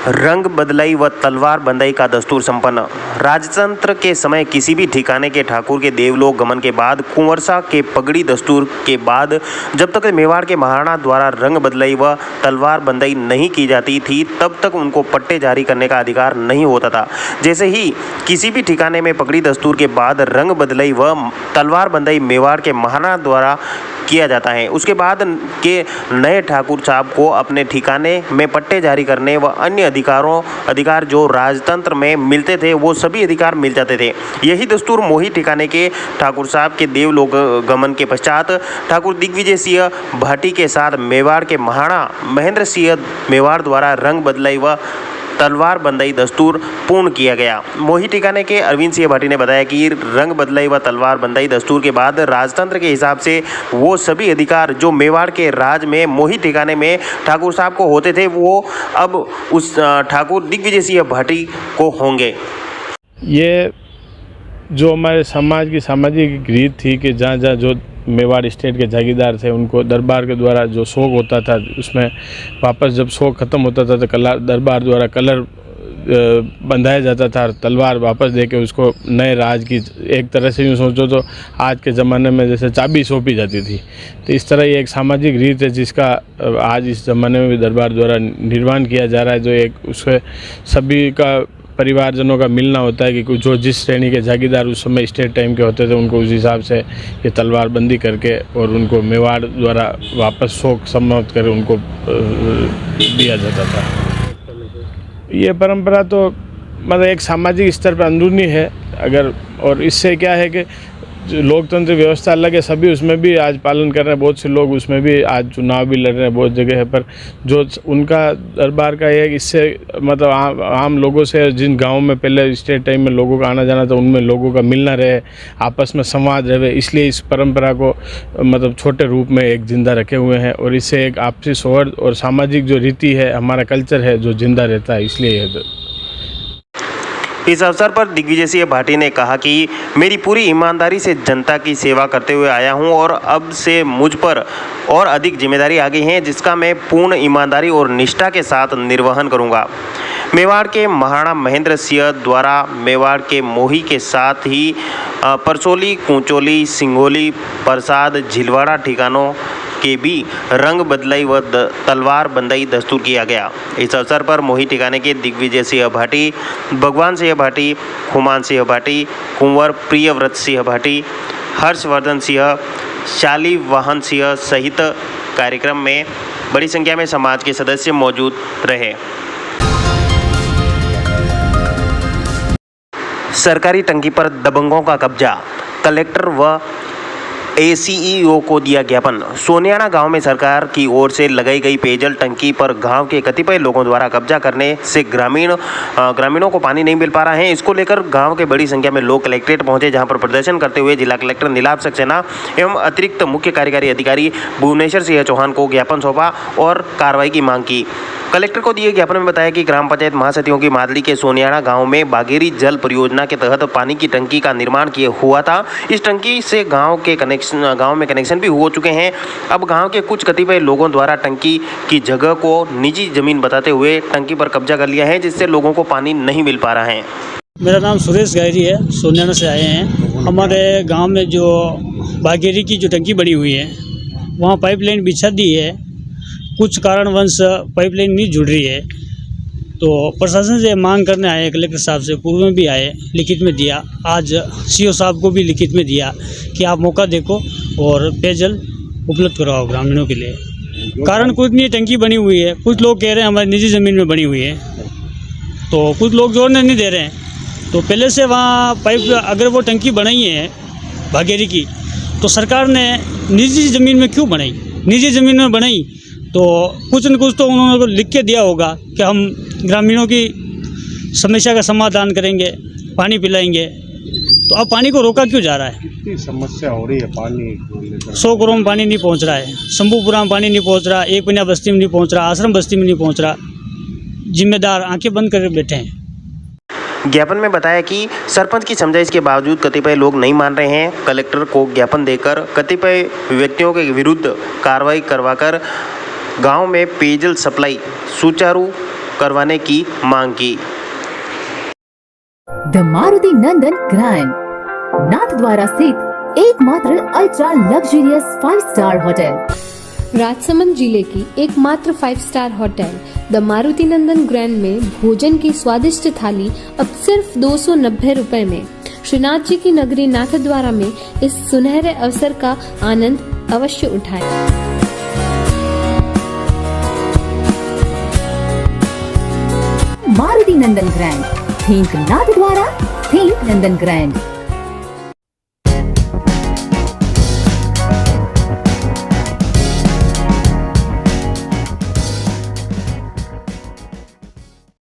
रंग बदलाई व तलवार बंदाई का दस्तूर संपन्न। राजतंत्र के समय किसी भी ठिकाने के ठाकुर के देवलोक गमन के बाद कुंवरसा के पगड़ी दस्तूर के बाद जब तक मेवाड़ के महाराणा द्वारा रंग बदलाई व तलवार बंदाई नहीं की जाती थी तब तक उनको पट्टे जारी करने का अधिकार नहीं होता था। जैसे ही किसी भी ठिकाने में पगड़ी दस्तूर के बाद रंग बदलाई व तलवार बंदाई मेवाड़ के महाराणा द्वारा किया जाता है, उसके बाद के नए ठाकुर साहब को अपने ठिकाने में पट्टे जारी करने व अन्य अधिकार जो राजतंत्र में मिलते थे वो सभी अधिकार मिल जाते थे। यही दस्तूर मोही ठिकाने के ठाकुर साहब के देवलोक गमन के पश्चात ठाकुर दिग्विजय सिंह भाटी के साथ मेवाड़ के महाराणा महेंद्र सिंह मेवाड़ द्वारा रंग बदलाई व तलवार बंदाई दस्तूर पूर्ण किया गया। मोही ठिकाने के अरविंद सिंह भाटी ने बताया कि रंग बदलाई व तलवार बंदाई दस्तूर के बाद राजतंत्र के हिसाब से वो सभी अधिकार जो मेवाड़ के राज में मोही ठिकाने में ठाकुर साहब को होते थे वो अब उस ठाकुर दिग्विजय सिंह भाटी को होंगे। ये जो हमारे समाज की सामाजिक रीत थी कि जहाँ जहाँ जो मेवाड़ स्टेट के जागीरदार थे उनको दरबार के द्वारा जो शौक होता था उसमें वापस जब शौक ख़त्म होता था तो दरबार द्वारा कलर बंधाया जाता था और तलवार वापस देके उसको नए राज की एक तरह से यूँ सोचो तो आज के ज़माने में जैसे चाबी सौंपी जाती थी, तो इस तरह ये एक सामाजिक रीत है जिसका आज इस ज़माने में भी दरबार द्वारा निर्माण किया जा रहा है। जो एक उसके सभी का परिवारजनों का मिलना होता है कि जो जिस श्रेणी के जागीरदार उस समय स्टेट टाइम के होते थे उनको उस हिसाब से ये तलवार बंदी करके और उनको मेवाड़ द्वारा वापस शौक समाप्त कर उनको दिया जाता था। ये परंपरा तो मतलब एक सामाजिक स्तर पर अंदरूनी है अगर, और इससे क्या है कि जो लोकतंत्र व्यवस्था अलग है सभी उसमें भी आज पालन कर रहे हैं, बहुत से लोग उसमें भी आज चुनाव भी लड़ रहे हैं बहुत जगह है, पर जो उनका दरबार का है इससे मतलब आम लोगों से जिन गाँव में पहले स्टेट टाइम में लोगों का आना जाना था उनमें लोगों का मिलना रहे, आपस में संवाद रहे, इसलिए इस परंपरा को मतलब छोटे रूप में एक जिंदा रखे हुए हैं और इससे एक आपसी सौहार्द और सामाजिक जो रीति है हमारा कल्चर है जो जिंदा रहता है, इसलिए इस अवसर पर दिग्विजय सिंह भाटी ने कहा कि मेरी पूरी ईमानदारी से जनता की सेवा करते हुए आया हूं और अब से मुझ पर और अधिक जिम्मेदारी आ गई है जिसका मैं पूर्ण ईमानदारी और निष्ठा के साथ निर्वहन करूंगा। मेवाड़ के महाराणा महेंद्र सिंह द्वारा मेवाड़ के मोही के साथ ही परसोली, कुंचोली, सिंगोली, प्रसाद, झिलवाड़ा ठिकानों के भी रंग बदलाई व तलवार बंदाई दस्तूर किया गया। इस अवसर पर मोही ठिकाने के दिग्विजय सिंह भाटी, भगवान सिंह भाटी, हुमान सिंह भाटी, कुंवर प्रियव्रत सिंह भाटी, हर्षवर्धन सिंह, शाली वाहन सिंह सहित कार्यक्रम में बड़ी संख्या में समाज के सदस्य मौजूद रहे। सरकारी टंकी पर दबंगों का कब्जा, कलेक्टर व ACEO को दिया ज्ञापन। सोनियाना गांव में सरकार की ओर से लगाई गई पेयजल टंकी पर गांव के कतिपय लोगों द्वारा कब्जा करने से ग्रामीणों को पानी नहीं मिल पा रहा है। इसको लेकर गांव के बड़ी संख्या में लोग कलेक्ट्रेट पहुंचे, जहां पर प्रदर्शन करते हुए जिला कलेक्टर नीलाभ सक्सेना एवं अतिरिक्त मुख्य कार्यकारी अधिकारी भुवनेश्वर सिंह चौहान को ज्ञापन सौंपा और कार्रवाई की मांग की। कलेक्टर को दिए ज्ञापन में बताया कि ग्राम पंचायत महासचिवों की मादली के सोनियाना गांव में बागेरी जल परियोजना के तहत पानी की टंकी का निर्माण किया हुआ था। इस टंकी से गांव में कनेक्शन भी हो चुके हैं। अब गांव के कुछ कतिपय लोगों द्वारा टंकी की जगह को निजी जमीन बताते हुए टंकी पर कब्जा कर लिया है, जिससे लोगों को पानी नहीं मिल पा रहा है। मेरा नाम सुरेश गहरी है, सोनियाना से आए हैं। हमारे गाँव में जो बागेरी की जो टंकी बनी हुई है वहाँ पाइपलाइन बिछा दी है, कुछ कारणवश पाइपलाइन नहीं जुड़ रही है, तो प्रशासन से मांग करने आए, कलेक्टर साहब से पूर्व में भी आए, लिखित में दिया, आज CO साहब को भी लिखित में दिया कि आप मौका देखो और पेयजल उपलब्ध करवाओ ग्रामीणों के लिए। कारण कुछ नहीं, टंकी बनी हुई है, कुछ लोग कह रहे हैं हमारी निजी ज़मीन में बनी हुई है, तो कुछ लोग जोड़ने नहीं दे रहे हैं। तो पहले से वहाँ पाइप अगर वो टंकी बनाई है बागेरी की तो सरकार ने निजी ज़मीन में क्यों बनाई? निजी ज़मीन में बनाई तो कुछ न कुछ तो उन्होंने लिख के दिया होगा कि हम ग्रामीणों की समस्या का समाधान करेंगे, पानी पिलाएंगे, तो अब पानी को रोका क्यों जा रहा है? कितनी समस्या हो रही है पानी को लेकर? 100 करोड़ में पानी नहीं पहुंच रहा है, शंभूपुरा में पानी नहीं पहुंच रहा, एक पिना बस्ती में नहीं पहुंच रहा, आश्रम बस्ती में नहीं पहुंच रहा। जिम्मेदार आंखें बंद करके बैठे हैं। ज्ञापन में बताया कि सरपंच की समझाइश के बावजूद कतिपय लोग नहीं मान रहे हैं। कलेक्टर को ज्ञापन देकर कतिपय व्यक्तियों के विरुद्ध कार्रवाई करवाकर गांव में पेयजल सप्लाई सुचारू करवाने की मांग की। The Maruti Nandan grand, Nathdwara स्थित एकमात्र ultra luxurious five-star hotel. Rajsamand जिले की एकमात्र 5 star hotel the Maruti Nandan grand में भोजन की स्वादिष्ट थाली अब सिर्फ 290 रुपए में। श्रीनाथ जी की नगरी नाथद्वारा में इस सुनहरे अवसर का आनंद अवश्य उठाएं। मारुति नंदन ग्रैंड, थिंक नाथद्वारा, थिंक नंदन ग्रैंड।